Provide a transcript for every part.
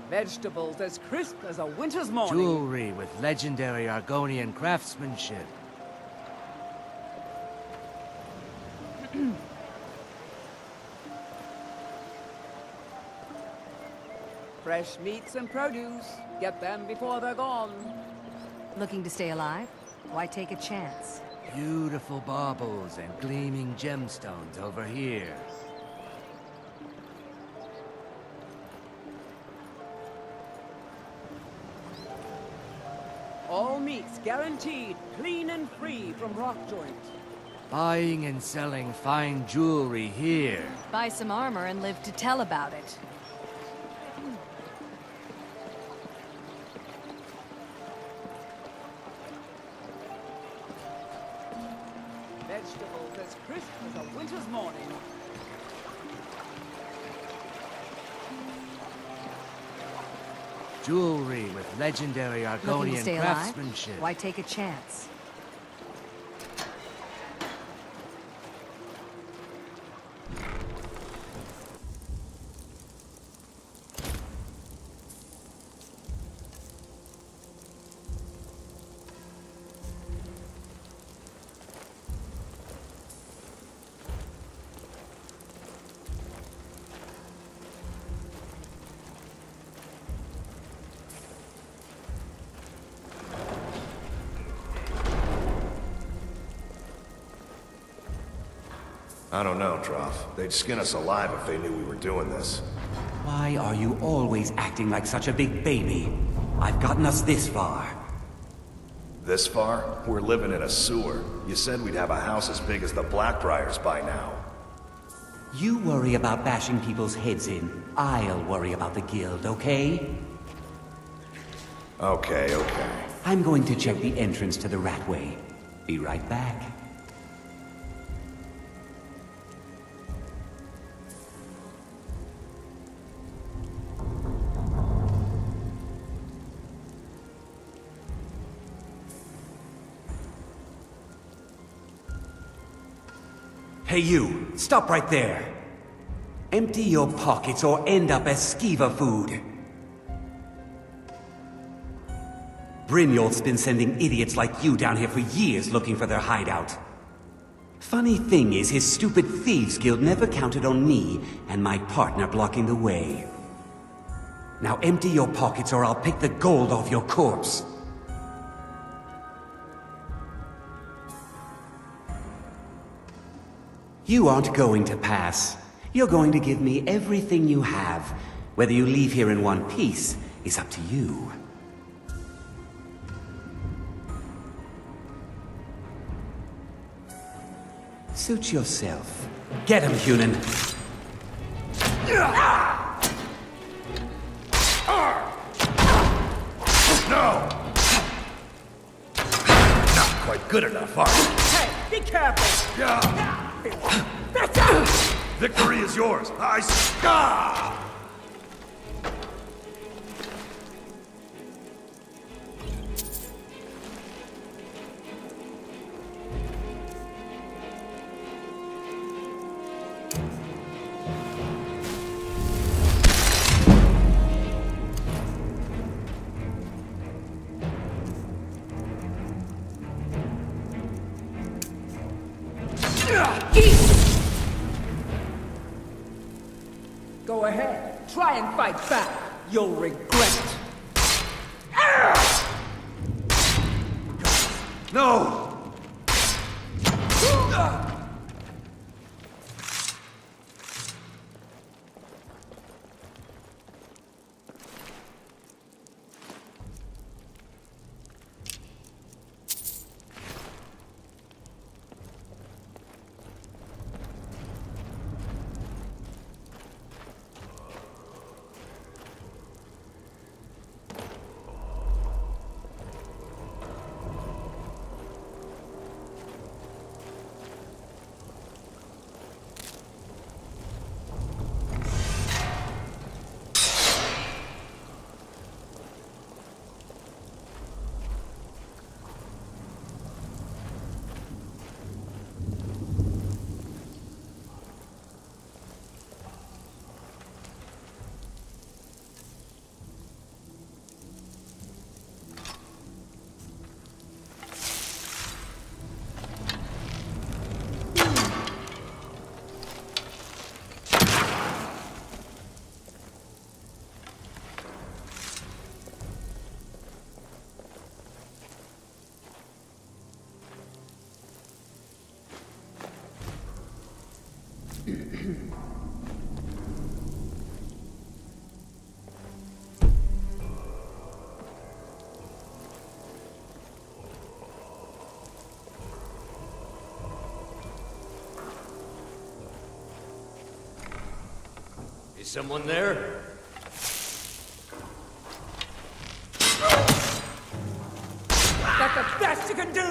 Vegetables as crisp as a winter's morning. Jewelry with legendary Argonian craftsmanship. Fresh meats and produce. Get them before they're gone. Looking to stay alive? Why take a chance? Beautiful baubles and gleaming gemstones over here. All meats guaranteed, clean and free from rock joint. Buying and selling fine jewelry here. Buy some armor and live to tell about it. Vegetables as crisp as a winter's morning. Jewelry with legendary Looking to Argonian stay alive? craftsmanship. Why take a chance? I don't know, Droff. They'd skin us alive if they knew we were doing this. Why are you always acting like such a big baby? I've gotten us this far. This far? We're living in a sewer. You said we'd have a house as big as the Blackbriars by now. You worry about bashing people's heads in. I'll worry about the guild, okay? Okay. I'm going to check the entrance to the Ratway. Be right back. Hey you, stop right there. Empty your pockets or end up as skeever food. Brynjolf's been sending idiots like you down here for years looking for their hideout. Funny thing is, his stupid Thieves Guild never counted on me and my partner blocking the way. Now empty your pockets or I'll pick the gold off your corpse. You aren't going to pass. You're going to give me everything you have. Whether you leave here in one piece is up to you. Suit yourself. Get him, Hunan. No! Not quite good enough, are you? Hey, be careful! Yeah! Victory is yours! Go ahead. Try and fight back. You'll regret it. No! someone there? That's the best you can do!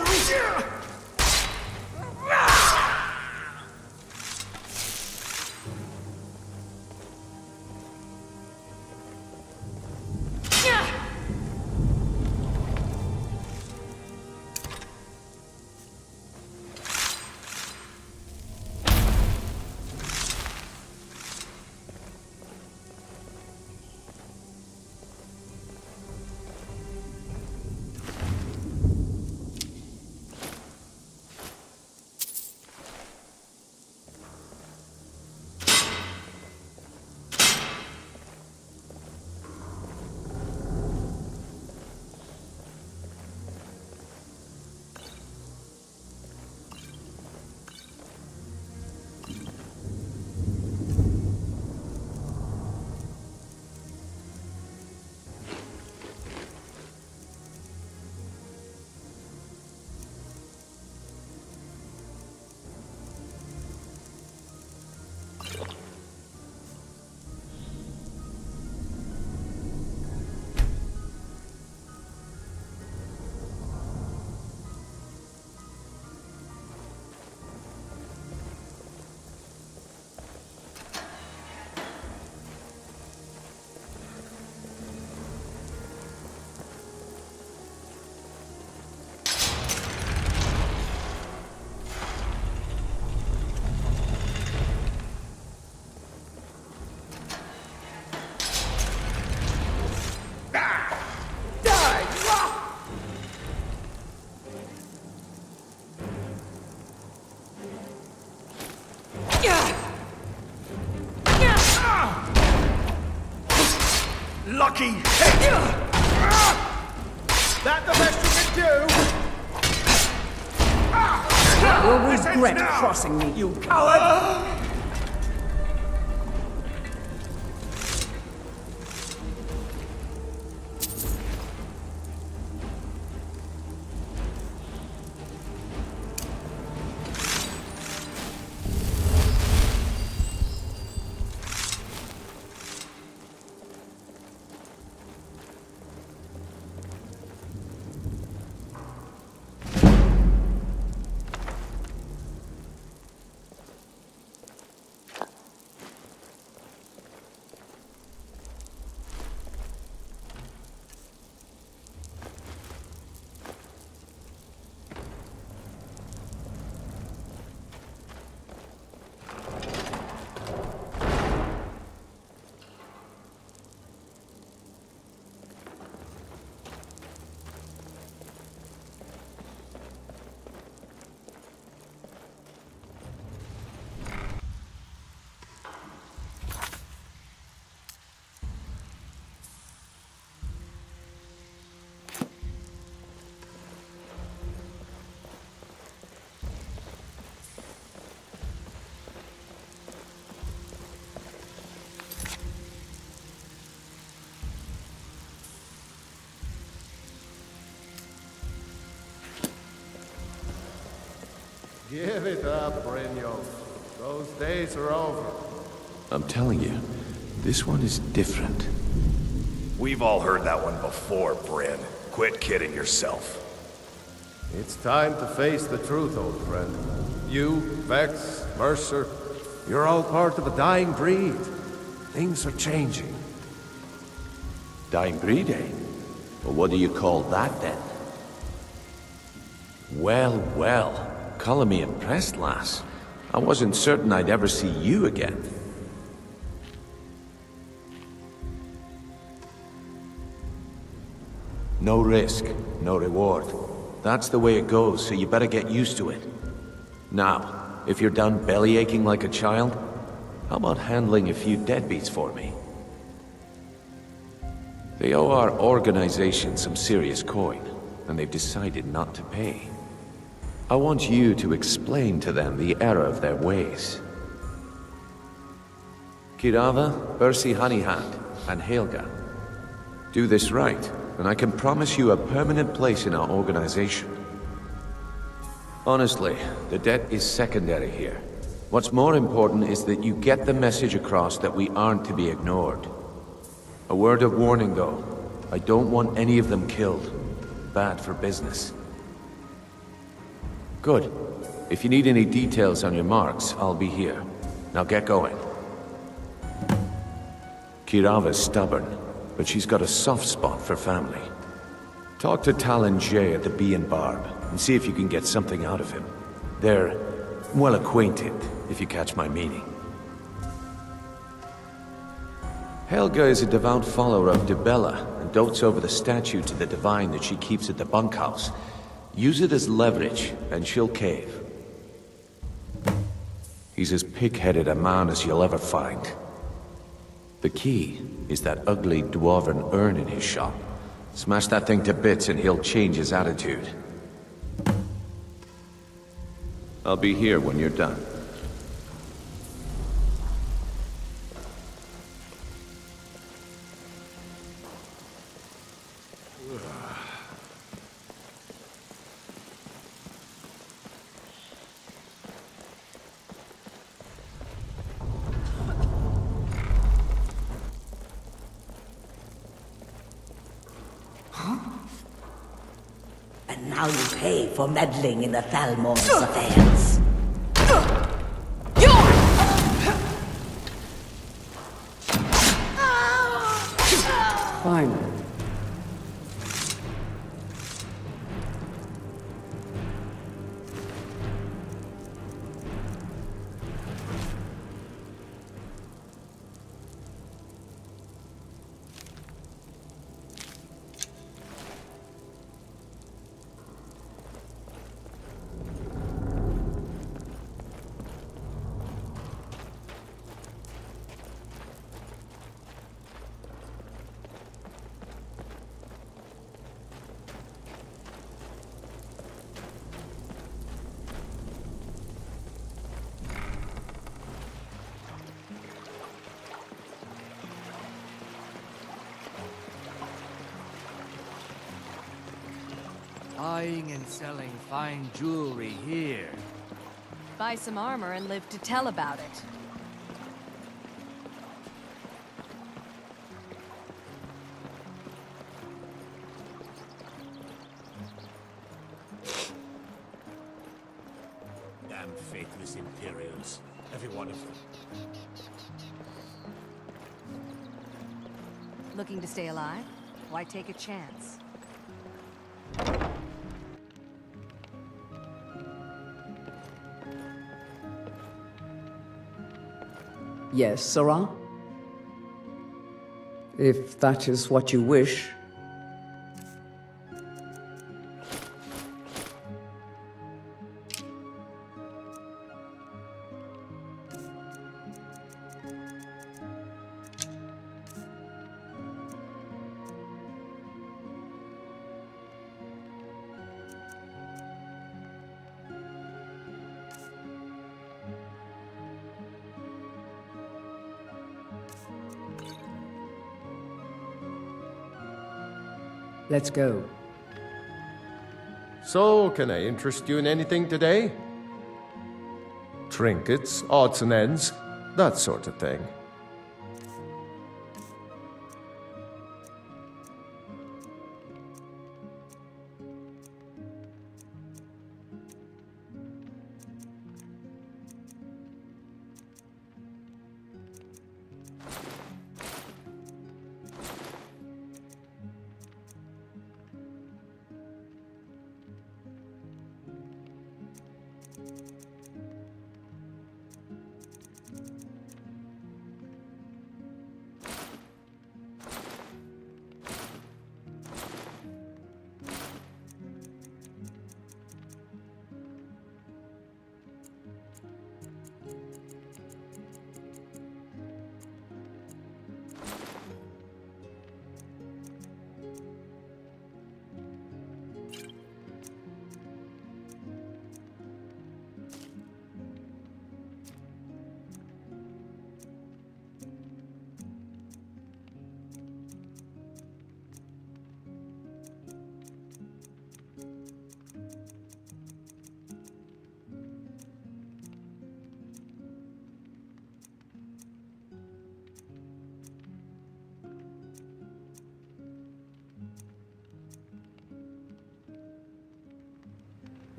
Lucky hit! That the best you can do? You'll regret crossing me, you coward! Give it up, Brynjolf. Those days are over. I'm telling you, this one is different. We've all heard that one before, Bryn. Quit kidding yourself. It's time to face the truth, old friend. You, Vex, Mercer, you're all part of a dying breed. Things are changing. Dying breed, eh? Well, what do you call that, then? Well, well. Calling me impressed, lass. I wasn't certain I'd ever see you again. No risk, no reward. That's the way it goes, so you better get used to it. Now, if you're done belly aching like a child, how about handling a few deadbeats for me? They owe our organization some serious coin, and they've decided not to pay. I want you to explain to them the error of their ways. Kirava, Percy Honeyhand, and Helga. Do this right, and I can promise you a permanent place in our organization. Honestly, the debt is secondary here. What's more important is that you get the message across that we aren't to be ignored. A word of warning, though. I don't want any of them killed. Bad for business. Good. If you need any details on your marks, I'll be here. Now get going. Kirava's stubborn, but she's got a soft spot for family. Talk to Talon Jay at the Bee and Barb, and see if you can get something out of him. They're well acquainted, if you catch my meaning. Helga is a devout follower of Dibella, and dotes over the statue to the divine that she keeps at the bunkhouse. Use it as leverage, and she'll cave. He's as pig-headed a man as you'll ever find. The key is that ugly dwarven urn in his shop. Smash that thing to bits and he'll change his attitude. I'll be here when you're done. And now you pay for meddling in the Thalmor's affairs. Fine. Buying and selling fine jewelry here. Buy some armor and live to tell about it. Damn faithless Imperials. Every one of them. Looking to stay alive? Why take a chance? Yes, Sarah? If that is what you wish. Let's go. So, can I interest you in anything today? Trinkets, odds and ends, that sort of thing.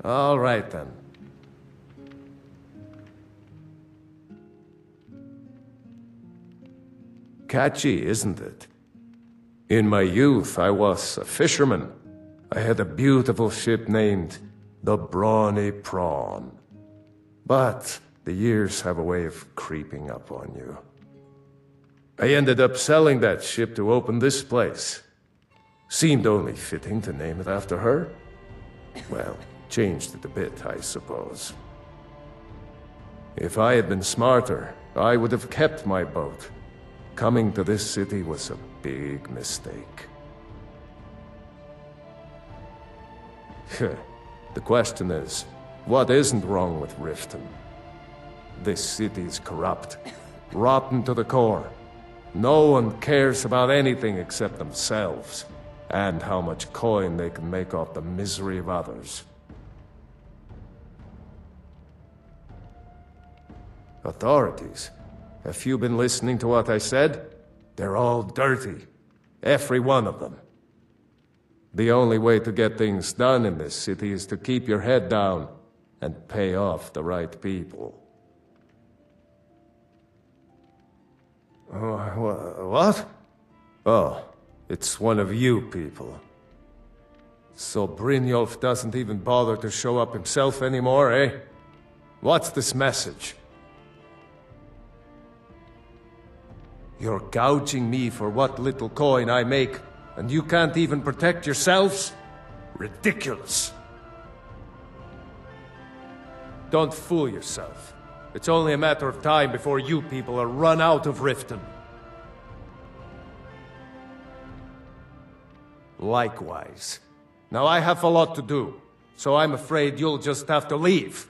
All right, then. Catchy, isn't it? In my youth, I was a fisherman. I had a beautiful ship named the Brawny Prawn. But the years have a way of creeping up on you. I ended up selling that ship to open this place. Seemed only fitting to name it after her. Well, changed it a bit, I suppose. If I had been smarter, I would have kept my boat. Coming to this city was a big mistake. The question is, what isn't wrong with Riften? This city is corrupt, rotten to the core. No one cares about anything except themselves, and how much coin they can make off the misery of others. Authorities, have you been listening to what I said? They're all dirty. Every one of them. The only way to get things done in this city is to keep your head down and pay off the right people. What? Oh, it's one of you people. So Brynjolf doesn't even bother to show up himself anymore, eh? What's this message? You're gouging me for what little coin I make, and you can't even protect yourselves? Ridiculous. Don't fool yourself. It's only a matter of time before you people are run out of Riften. Likewise. Now I have a lot to do, so I'm afraid you'll just have to leave.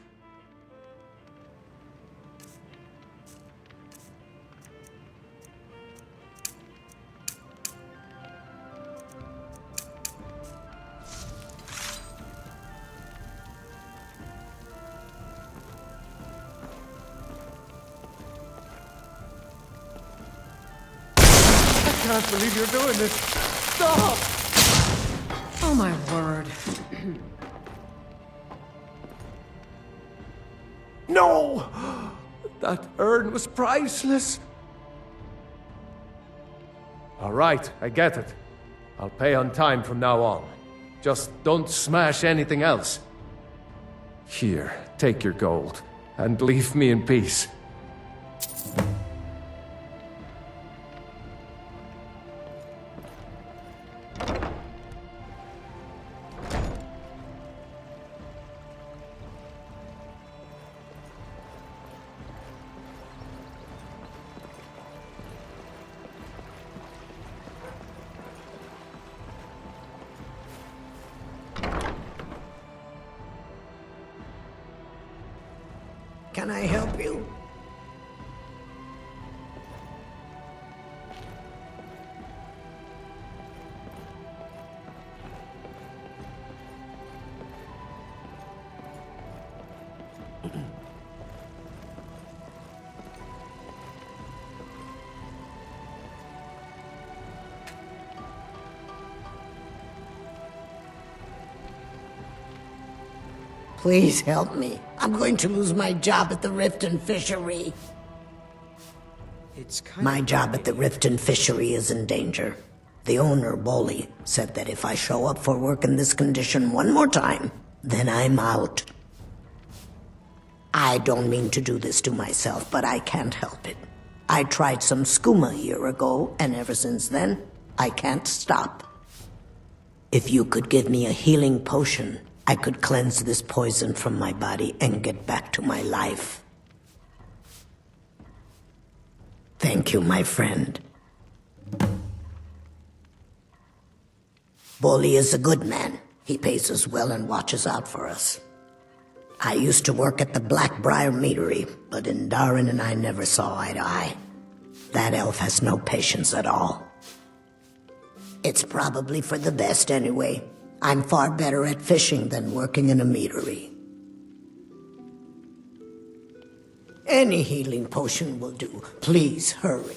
I can't believe you're doing this. Stop! Oh my word. No! That urn was priceless. All right, I get it. I'll pay on time from now on. Just don't smash anything else. Here, take your gold, and leave me in peace. Can I help you? Please help me. I'm going to lose my job at the Riften fishery. My job at the Riften fishery is in danger. The owner, Bolly, said that if I show up for work in this condition one more time, then I'm out. I don't mean to do this to myself, but I can't help it. I tried some skooma a year ago, and ever since then, I can't stop. If you could give me a healing potion, I could cleanse this poison from my body and get back to my life. Thank you, my friend. Bolly is a good man. He pays us well and watches out for us. I used to work at the Blackbriar Meadery, but in Darren and I never saw eye to eye. That elf has no patience at all. It's probably for the best anyway. I'm far better at fishing than working in a meadery. Any healing potion will do. Please, hurry.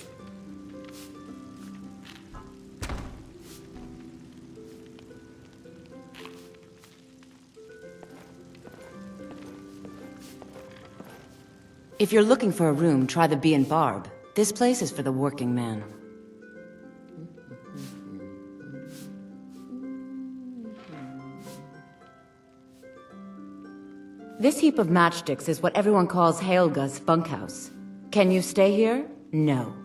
If you're looking for a room, try the Bee and Barb. This place is for the working man. This heap of matchsticks is what everyone calls Helga's bunkhouse. Can you stay here? No.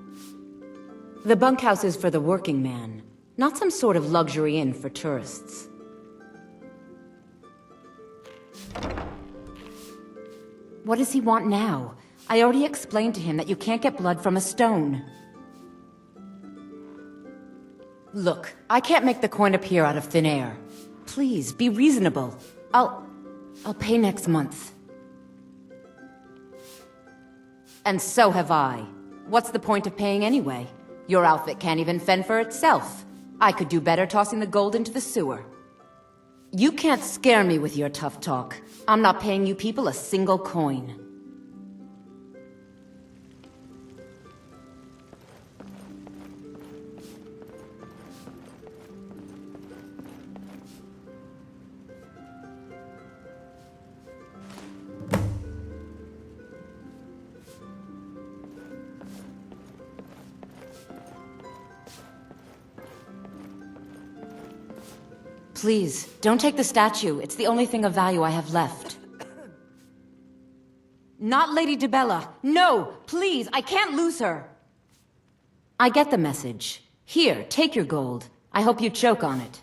The bunkhouse is for the working man, not some sort of luxury inn for tourists. What does he want now? I already explained to him that you can't get blood from a stone. Look, I can't make the coin appear out of thin air. Please, be reasonable. I'll pay next month. And so have I. What's the point of paying anyway? Your outfit can't even fend for itself. I could do better tossing the gold into the sewer. You can't scare me with your tough talk. I'm not paying you people a single coin. Please, don't take the statue. It's the only thing of value I have left. Not Lady Dibella. No! Please, I can't lose her! I get the message. Here, take your gold. I hope you choke on it.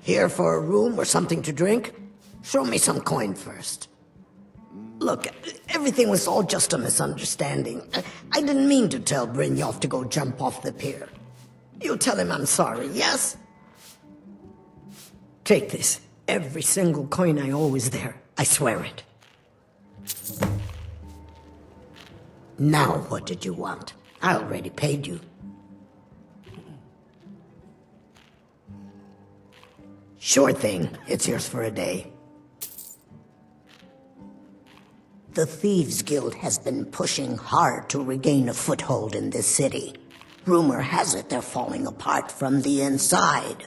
Here for a room or something to drink? Show me some coin first. Look, everything was all just a misunderstanding. I didn't mean to tell Brynjolf to go jump off the pier. You tell him I'm sorry, yes? Take this. Every single coin I owe is there. I swear it. Now what did you want? I already paid you. Sure thing. It's yours for a day. The Thieves Guild has been pushing hard to regain a foothold in this city. Rumor has it they're falling apart from the inside.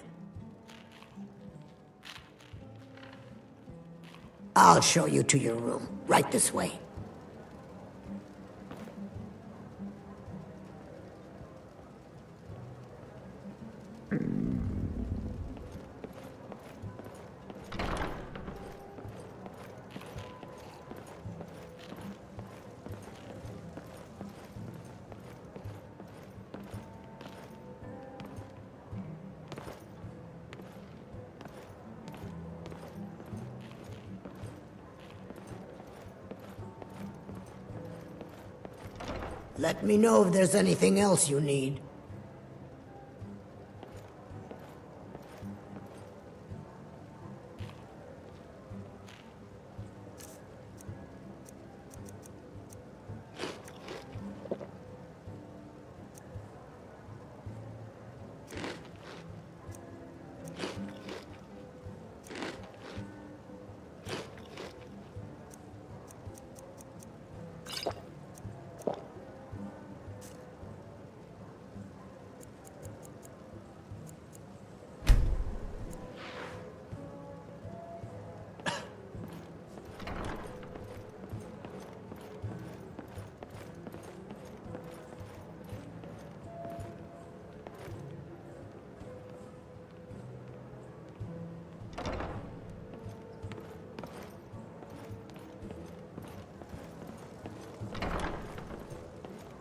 I'll show you to your room. Right this way. Let me know if there's anything else you need.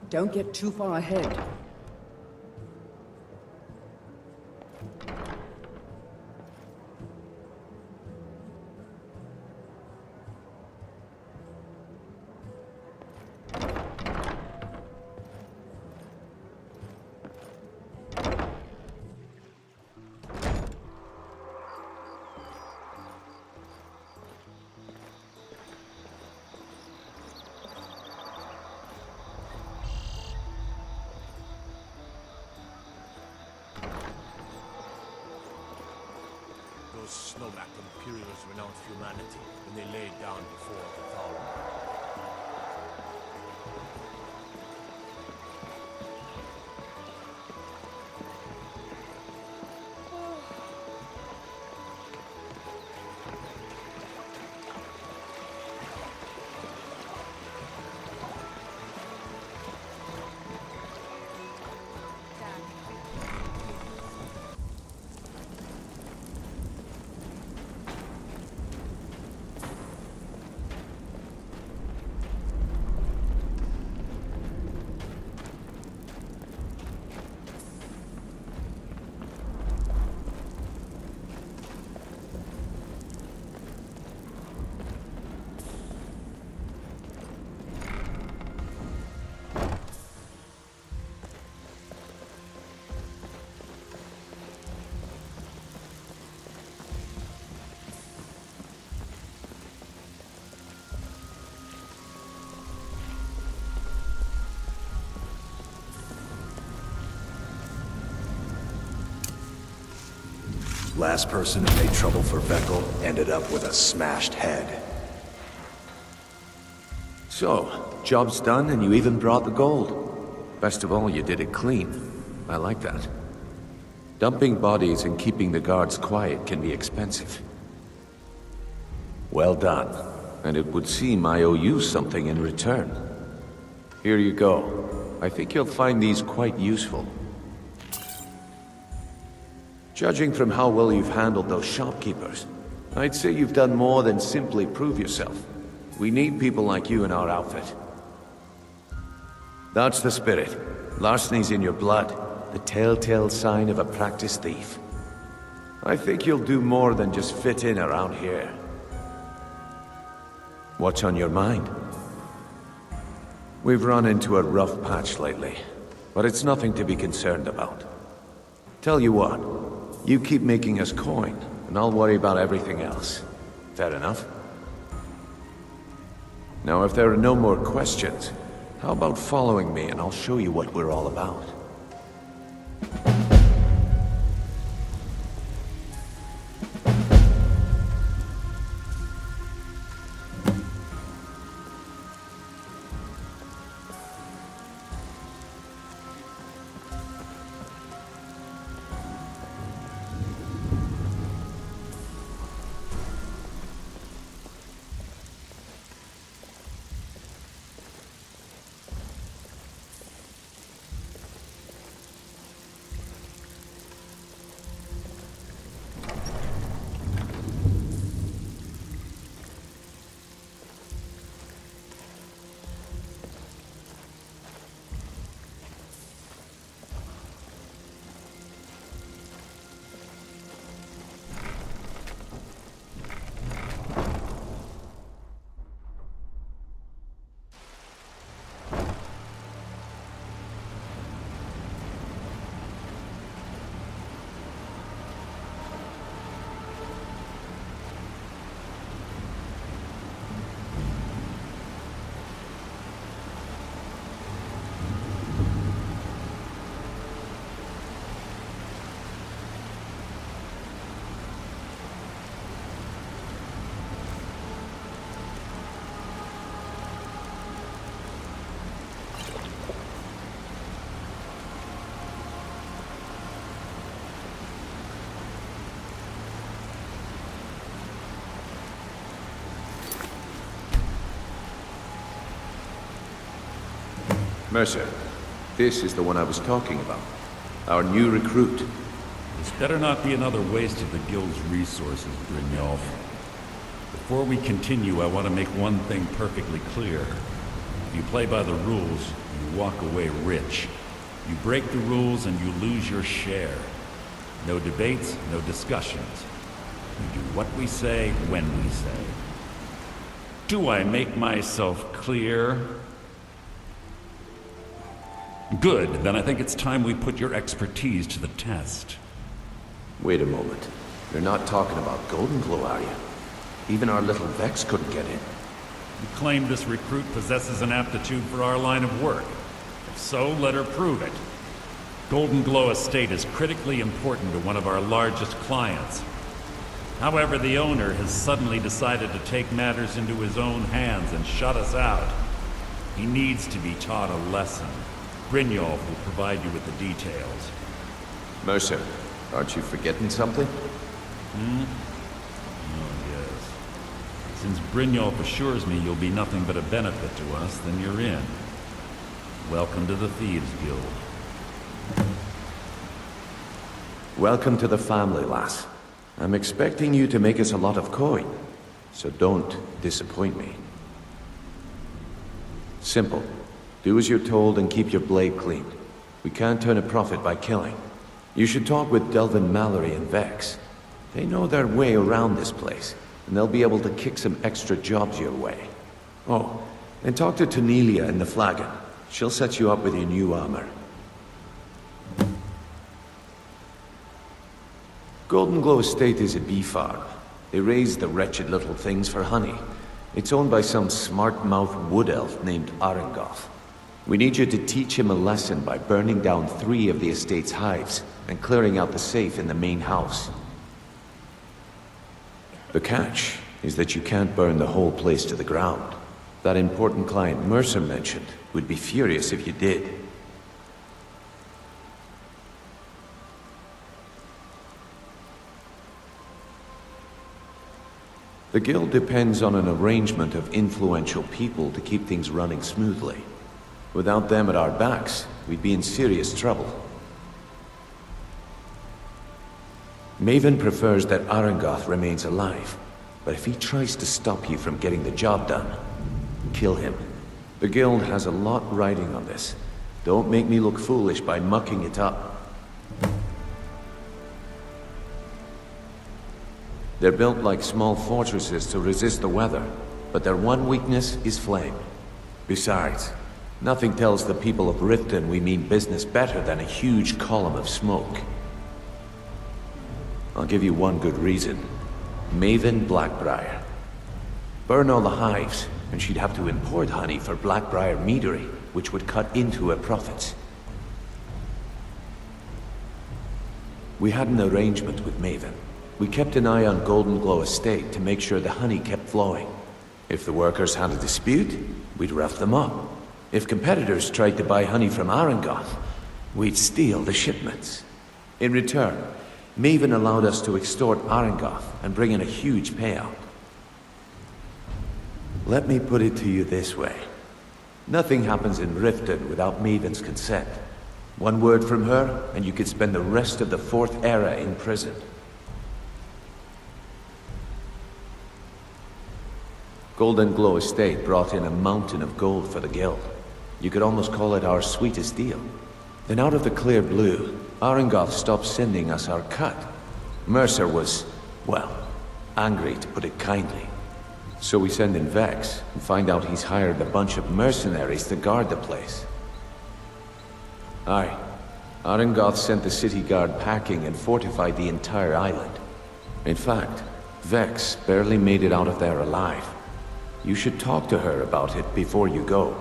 Don't get too far ahead. snowback Imperials renounced humanity when they laid down before the Tharu. Last person who made trouble for Veckel ended up with a smashed head. So, job's done and you even brought the gold. Best of all, you did it clean. I like that. Dumping bodies and keeping the guards quiet can be expensive. Well done. And it would seem I owe you something in return. Here you go. I think you'll find these quite useful. Judging from how well you've handled those shopkeepers, I'd say you've done more than simply prove yourself. We need people like you in our outfit. That's the spirit. Larceny's in your blood, the telltale sign of a practiced thief. I think you'll do more than just fit in around here. What's on your mind? We've run into a rough patch lately, but it's nothing to be concerned about. Tell you what, you keep making us coin, and I'll worry about everything else. Fair enough? Now, if there are no more questions, how about following me and I'll show you what we're all about? Mercer, this is the one I was talking about. Our new recruit. This better not be another waste of the Guild's resources, Brynjolf. Before we continue, I want to make one thing perfectly clear. If you play by the rules, you walk away rich. You break the rules and you lose your share. No debates, no discussions. We do what we say, when we say. Do I make myself clear? Good, then I think it's time we put your expertise to the test. Wait a moment. You're not talking about Goldenglow, are you? Even our little Vex couldn't get in. You claim this recruit possesses an aptitude for our line of work. If so, let her prove it. Goldenglow Estate is critically important to one of our largest clients. However, the owner has suddenly decided to take matters into his own hands and shut us out. He needs to be taught a lesson. Brynjolf will provide you with the details. Mercer, aren't you forgetting something? Oh, yes. Since Brynjolf assures me you'll be nothing but a benefit to us, then you're in. Welcome to the Thieves Guild. Welcome to the family, lass. I'm expecting you to make us a lot of coin, so don't disappoint me. Simple. Do as you're told and keep your blade clean. We can't turn a profit by killing. You should talk with Delvin Mallory and Vex. They know their way around this place, and they'll be able to kick some extra jobs your way. Oh, and talk to Tanelia in the Flagon. She'll set you up with your new armor. Goldenglow Estate is a bee farm. They raise the wretched little things for honey. It's owned by some smart-mouthed wood elf named Arengoth. We need you to teach him a lesson by burning down 3 of the estate's hives and clearing out the safe in the main house. The catch is that you can't burn the whole place to the ground. That important client Mercer mentioned would be furious if you did. The guild depends on an arrangement of influential people to keep things running smoothly. Without them at our backs, we'd be in serious trouble. Maven prefers that Arengoth remains alive, but if he tries to stop you from getting the job done, kill him. The guild has a lot riding on this. Don't make me look foolish by mucking it up. They're built like small fortresses to resist the weather, but their one weakness is flame. Besides, nothing tells the people of Riften we mean business better than a huge column of smoke. I'll give you one good reason. Maven Blackbriar. Burn all the hives, and she'd have to import honey for Blackbriar meadery, which would cut into her profits. We had an arrangement with Maven. We kept an eye on Goldenglow Estate to make sure the honey kept flowing. If the workers had a dispute, we'd rough them up. If competitors tried to buy honey from Arengoth, we'd steal the shipments. In return, Maven allowed us to extort Arengoth and bring in a huge payout. Let me put it to you this way. Nothing happens in Riften without Maven's consent. One word from her, and you could spend the rest of the 4th era in prison. Goldenglow Estate brought in a mountain of gold for the guild. You could almost call it our sweetest deal. Then out of the clear blue, Arengoth stopped sending us our cut. Mercer was, well, angry to put it kindly. So we send in Vex and find out he's hired a bunch of mercenaries to guard the place. Aye. Arengoth sent the city guard packing and fortified the entire island. In fact, Vex barely made it out of there alive. You should talk to her about it before you go.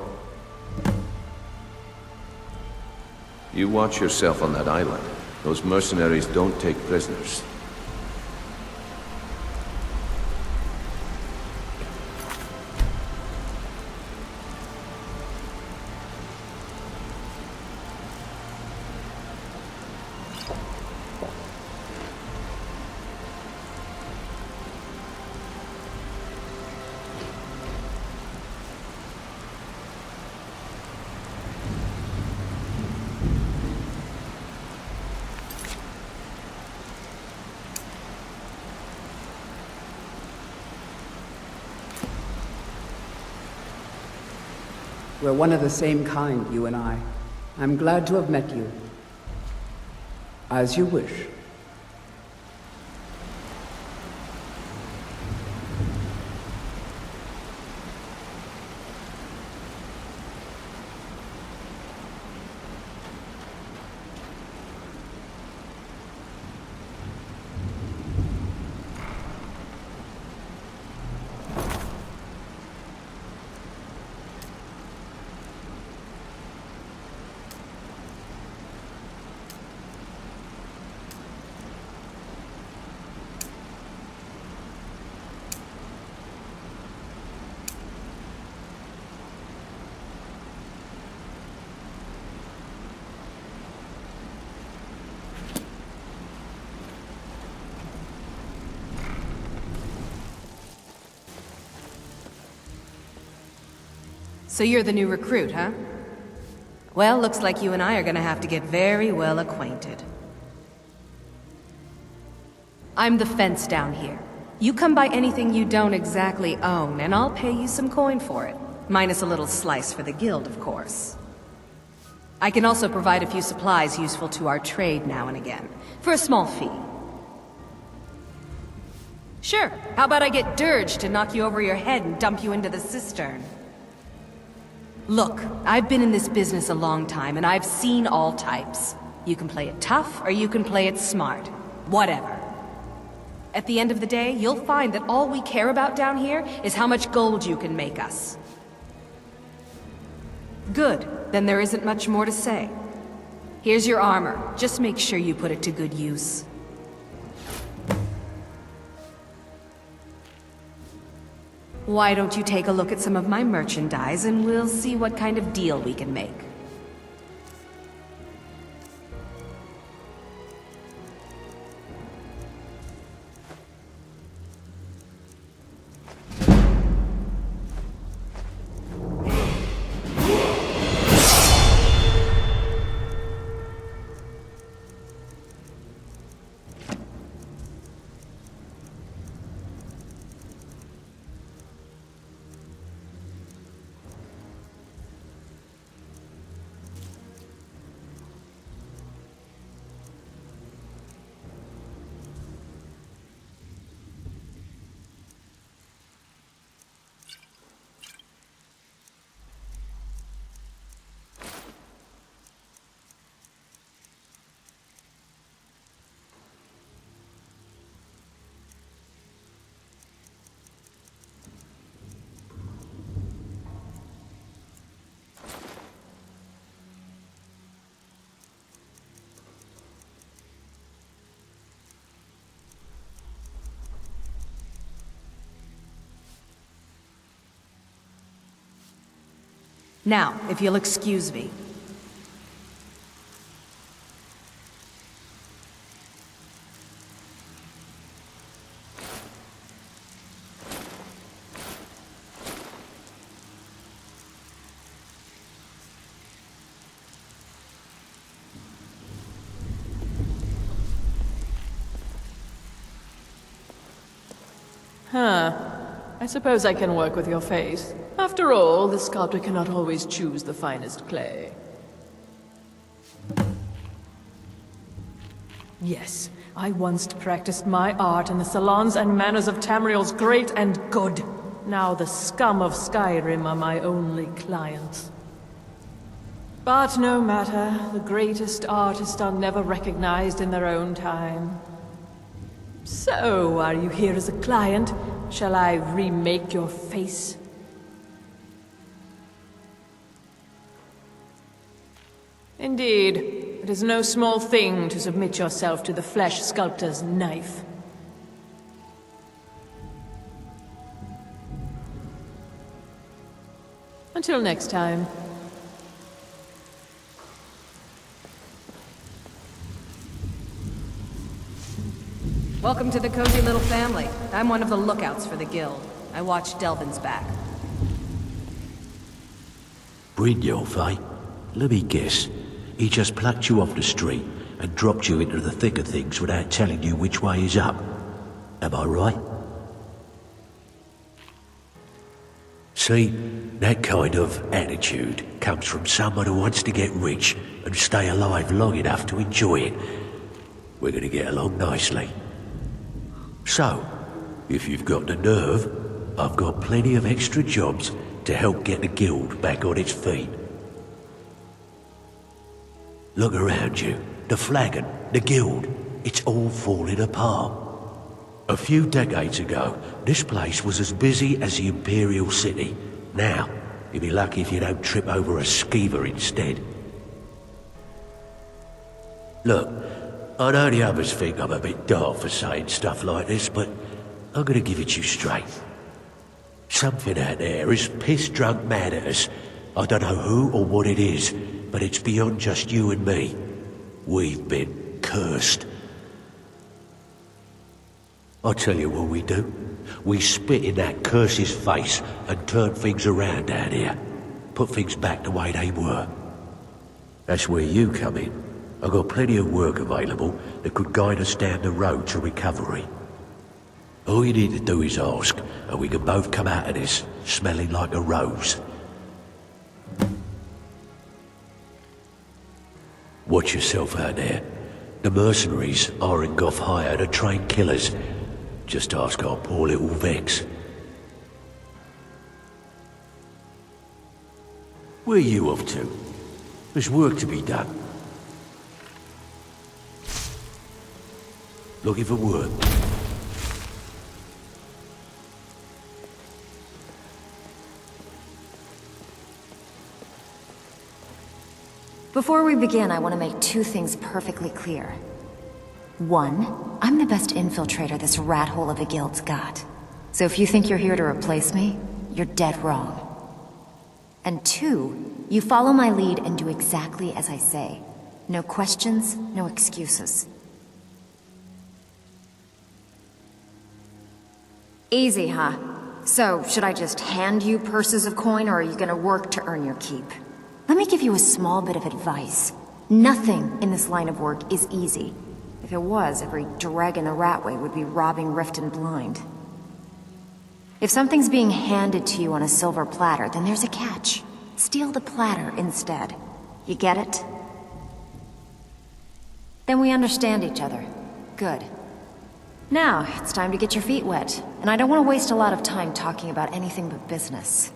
You watch yourself on that island. Those mercenaries don't take prisoners. We're one of the same kind, you and I. I'm glad to have met you. As you wish. So you're the new recruit, huh? Well, looks like you and I are gonna have to get very well acquainted. I'm the fence down here. You come by anything you don't exactly own, and I'll pay you some coin for it. Minus a little slice for the guild, of course. I can also provide a few supplies useful to our trade now and again, for a small fee. Sure, how about I get Dirge to knock you over your head and dump you into the cistern? Look, I've been in this business a long time, and I've seen all types. You can play it tough, or you can play it smart. Whatever. At the end of the day, you'll find that all we care about down here is how much gold you can make us. Good, then there isn't much more to say. Here's your armor. Just make sure you put it to good use. Why don't you take a look at some of my merchandise and we'll see what kind of deal we can make. Now, if you'll excuse me. Huh. I suppose I can work with your face. After all, the sculptor cannot always choose the finest clay. Yes, I once practiced my art in the salons and manners of Tamriel's great and good. Now the scum of Skyrim are my only clients. But no matter, the greatest artists are never recognized in their own time. So, are you here as a client? Shall I remake your face? Indeed, it is no small thing to submit yourself to the flesh sculptor's knife. Until next time. Welcome to the cozy little family. I'm one of the lookouts for the guild. I watch Delvin's back. Brynjolf, eh? Let me guess. He just plucked you off the street and dropped you into the thick of things without telling you which way is up. Am I right? See, that kind of attitude comes from someone who wants to get rich and stay alive long enough to enjoy it. We're gonna get along nicely. So, if you've got the nerve, I've got plenty of extra jobs to help get the guild back on its feet. Look around you. The flagon, the guild, it's all falling apart. A few decades ago, this place was as busy as the Imperial City. Now, you'll be lucky if you don't trip over a skeever instead. Look, I know the others think I'm a bit daft for saying stuff like this, but I'm gonna give it you straight. Something out there is piss-drunk mad at us. I don't know who or what it is, but it's beyond just you and me. We've been cursed. I'll tell you what we do. We spit in that curse's face and turn things around down here. put things back the way they were. That's where you come in. I've got plenty of work available that could guide us down the road to recovery. All you need to do is ask, and we can both come out of this smelling like a rose. Watch yourself out there. The mercenaries Argonian hired to train killers. Just ask our poor little Vex. Where are you off to? There's work to be done. Looking for work. Before we begin, I want to make two things perfectly clear. One, I'm the best infiltrator this rat hole of a guild's got. So if you think you're here to replace me, you're dead wrong. And two, you follow my lead and do exactly as I say. No questions, no excuses. Easy, huh? So, should I just hand you purses of coin, or are you gonna work to earn your keep? Let me give you a small bit of advice. Nothing in this line of work is easy. If it was, every dreg in the Ratway would be robbing Riften blind. If something's being handed to you on a silver platter, then there's a catch. Steal the platter instead. You get it? Then we understand each other. Good. Now, it's time to get your feet wet, and I don't want to waste a lot of time talking about anything but business.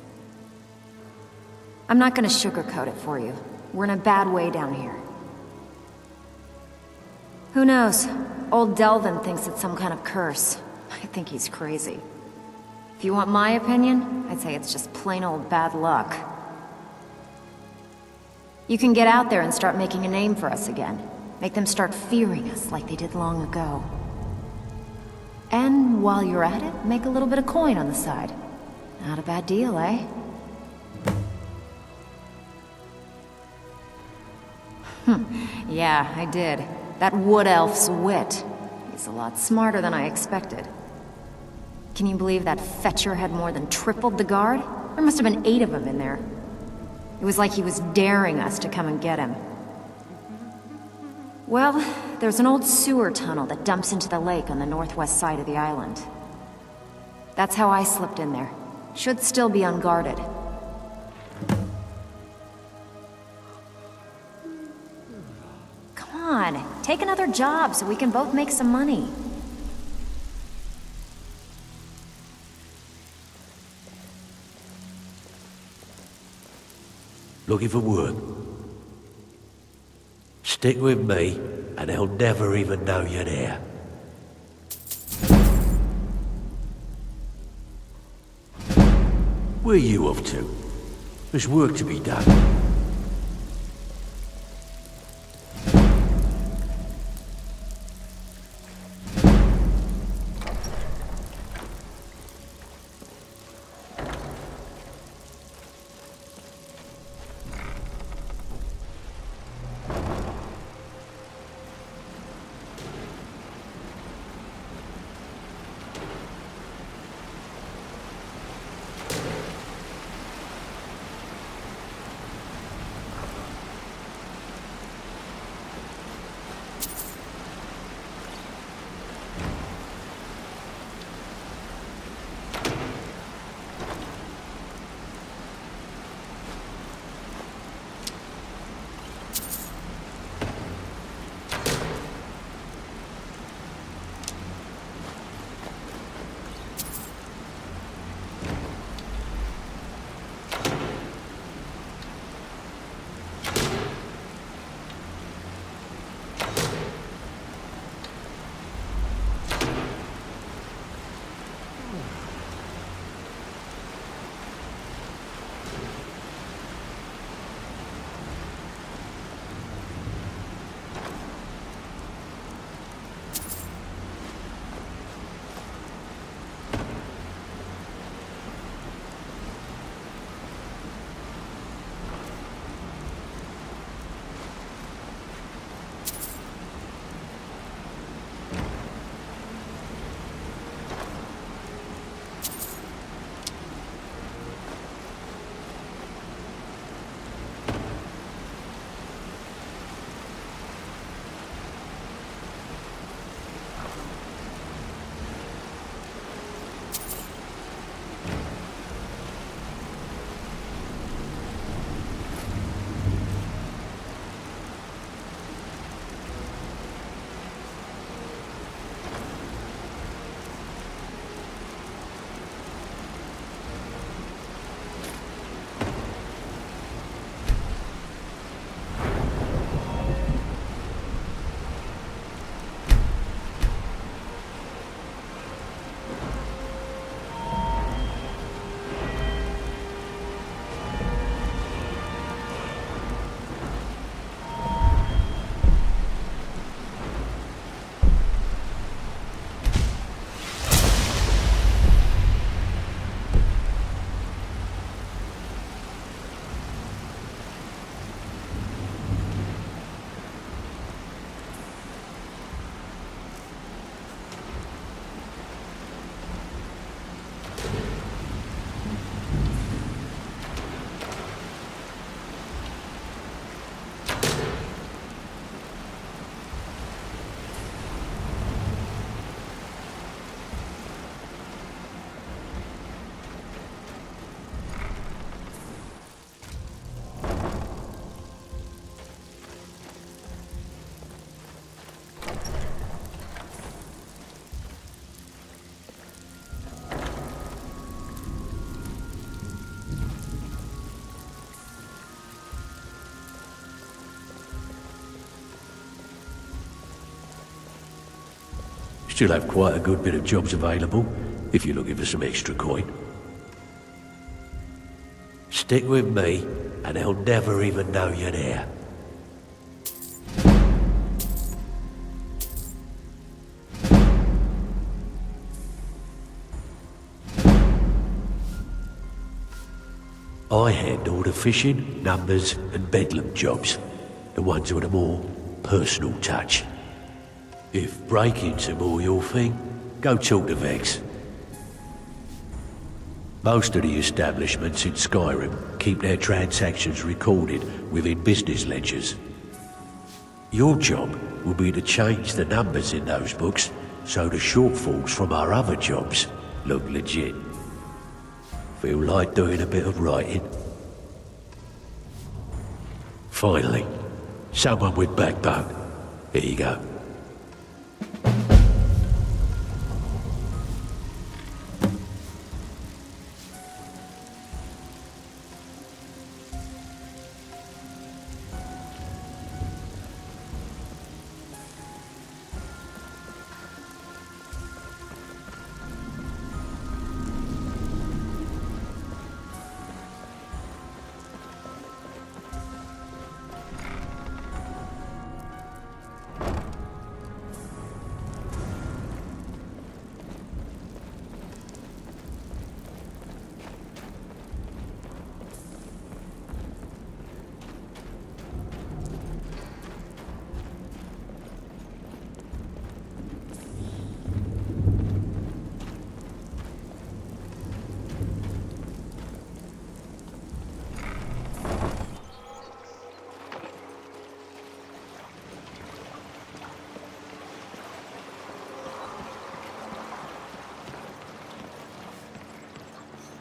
I'm not gonna sugarcoat it for you. We're in a bad way down here. Who knows? Old Delvin thinks it's some kind of curse. I think he's crazy. If you want my opinion, I'd say it's just plain old bad luck. You can get out there and start making a name for us again. Make them start fearing us like they did long ago. And while you're at it, make a little bit of coin on the side. Not a bad deal, eh? Yeah, I did. That wood elf's wit. He's a lot smarter than I expected. Can you believe that fetcher had more than tripled the guard? There must have been 8 of them in there. It was like he was daring us to come and get him. Well, there's an old sewer tunnel that dumps into the lake on the northwest side of the island. That's how I slipped in there. Should still be unguarded. Come on, take another job so we can both make some money. Looking for work. Stick with me, and they'll never even know you're there. Where are you off to? There's work to be done. Still have quite a good bit of jobs available, if you're looking for some extra coin. Stick with me, and they'll never even know you're there. I handle the fishing, numbers, and bedlam jobs. The ones with a more personal touch. If breaking's a more your thing, go talk to Vex. Most of the establishments in Skyrim keep their transactions recorded within business ledgers. Your job will be to change the numbers in those books so the shortfalls from our other jobs look legit. Feel like doing a bit of writing? Finally, someone with backbone. Here you go.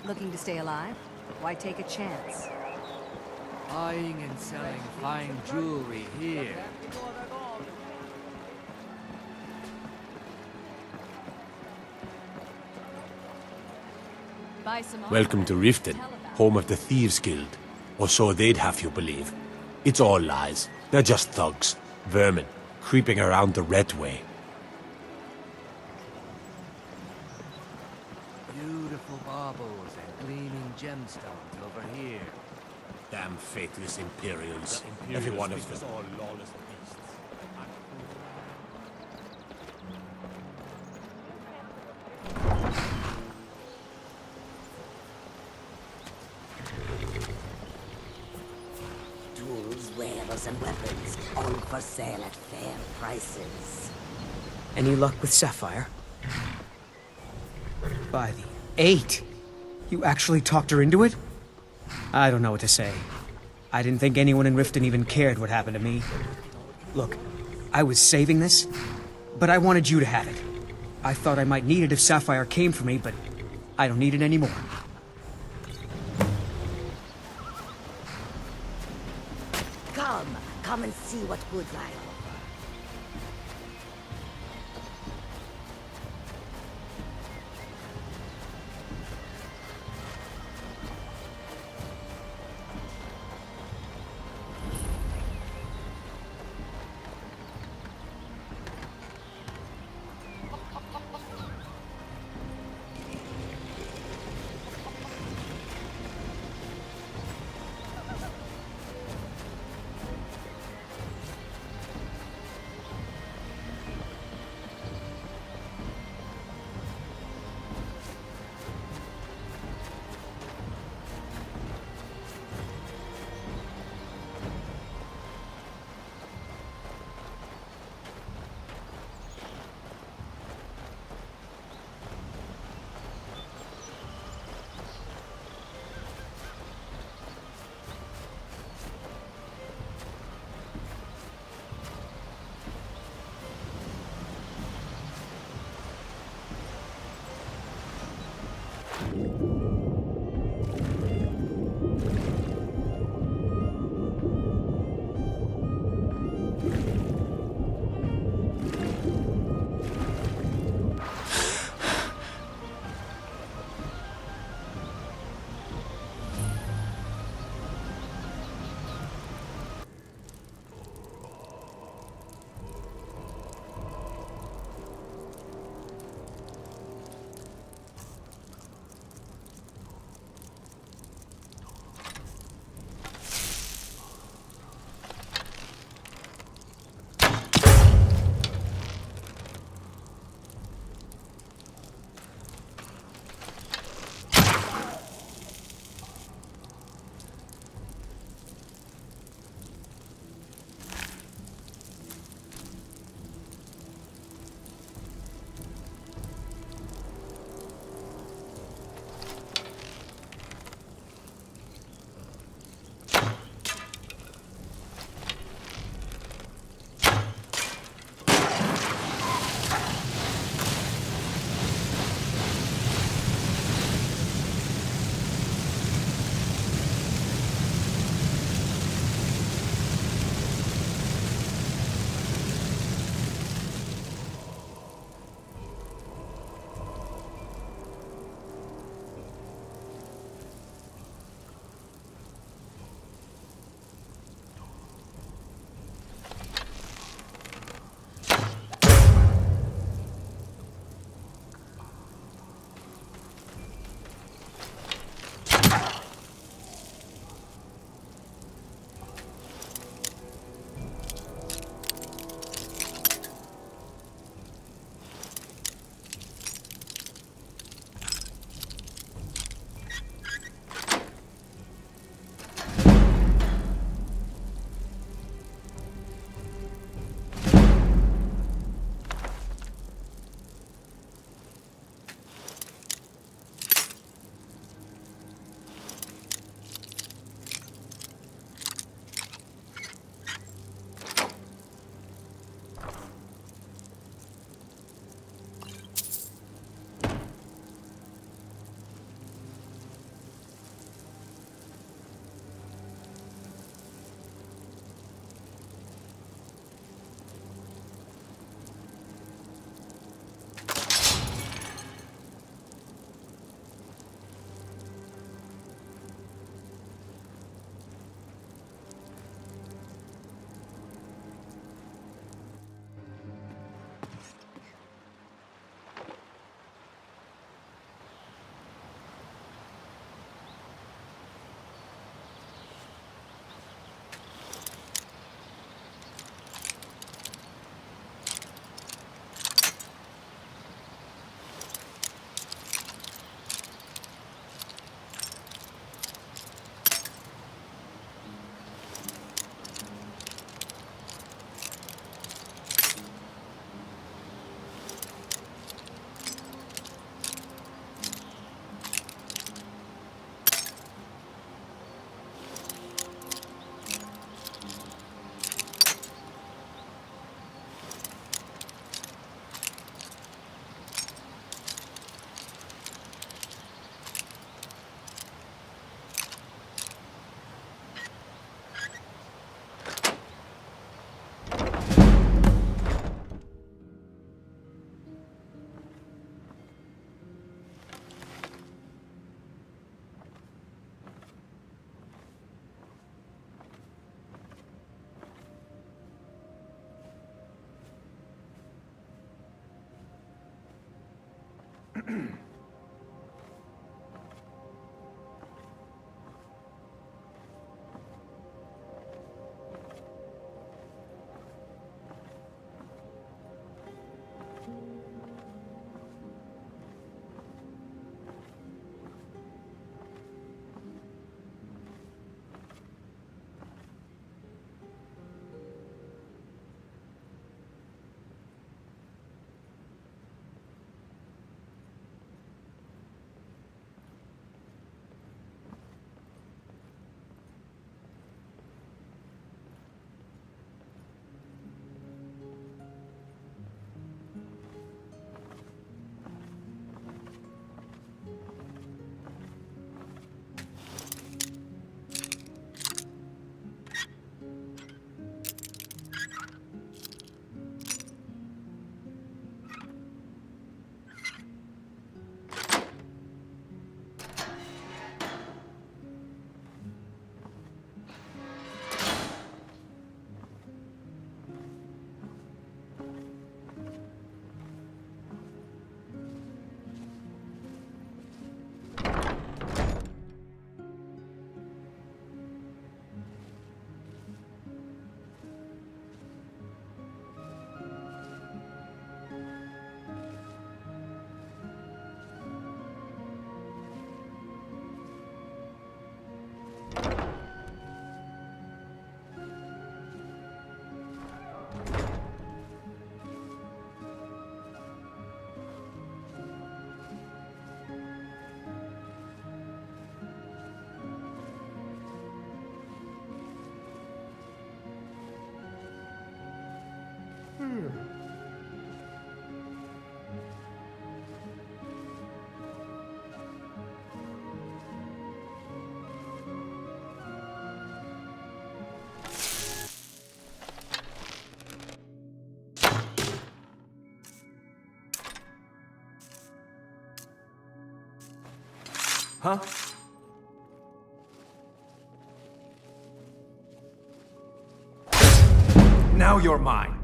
Looking to stay alive? Why take a chance? Buying and selling fine jewelry here. Buy some Welcome to Riften, home of the Thieves Guild. Or so they'd have you believe. It's all lies. They're just thugs, vermin, creeping around the red way. Beautiful baubles and gleaming gemstones over here. Damn faithless Imperials. Every one of them. All lawless beasts. Tools, wares, and weapons, all for sale at fair prices. Any luck with Sapphire? By the 8! You actually talked her into it? I don't know what to say. I didn't think anyone in Riften even cared what happened to me. Look, I was saving this, but I wanted you to have it. I thought I might need it if Sapphire came for me, but I don't need it anymore. Come and see what goods I offer. Huh? Now you're mine.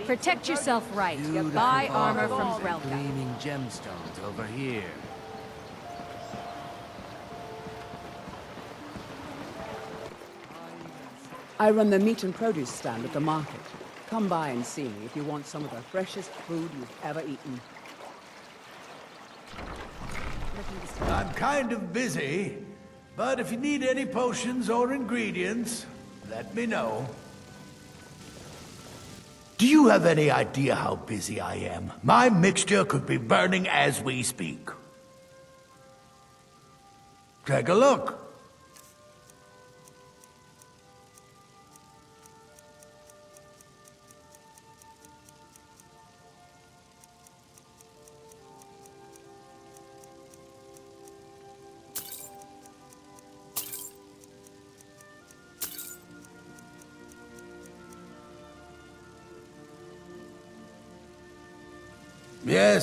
Protect yourself right. Buy armor from Freyja. Gleaming gemstones over here. I run the meat and produce stand at the market. Come by and see me if you want some of the freshest food you've ever eaten. I'm kind of busy, but if you need any potions or ingredients, let me know. Do you have any idea how busy I am? My mixture could be burning as we speak. Take a look.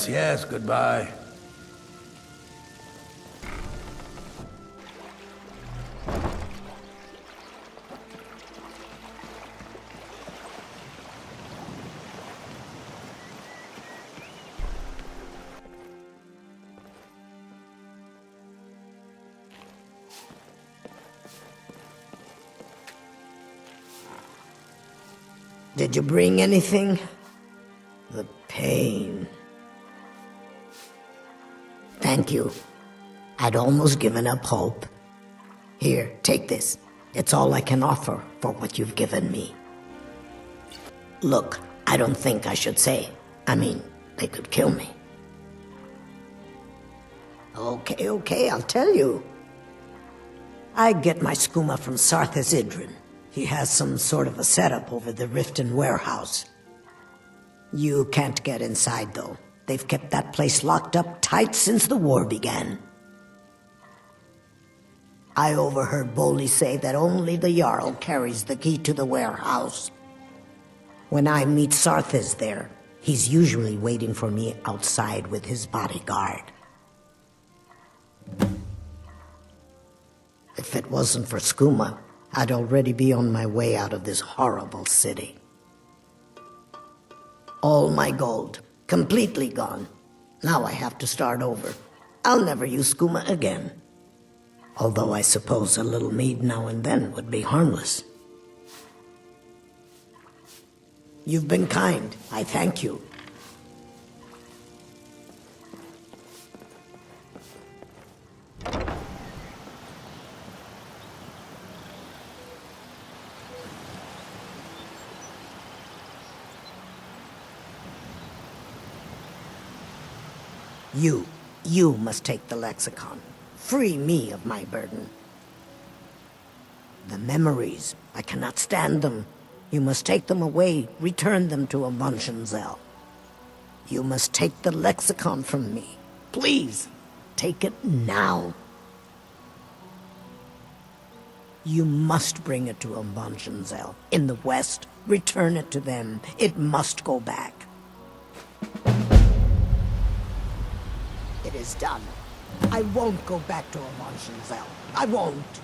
Yes, goodbye. Did you bring anything? The pain. Thank you. I'd almost given up hope. Here, take this. It's all I can offer for what you've given me. Look, I don't think I should say. I mean, they could kill me. Okay, I'll tell you. I get my skooma from Esbern. He has some sort of a setup over the Riften warehouse. You can't get inside, though. They've kept that place locked up tight since the war began. I overheard Bolli say that only the Jarl carries the key to the warehouse. When I meet Sarthes there, he's usually waiting for me outside with his bodyguard. If it wasn't for skooma, I'd already be on my way out of this horrible city. All my gold. Completely gone. Now I have to start over. I'll never use skooma again. Although I suppose a little mead now and then would be harmless. You've been kind. I thank you. You must take the lexicon. Free me of my burden. The memories, I cannot stand them. You must take them away, return them to Amunshenzell. You must take the lexicon from me. Please, take it now. You must bring it to Amunshenzell. In the west, return it to them. It must go back. It is done. I won't go back to Amunshenzell. I won't.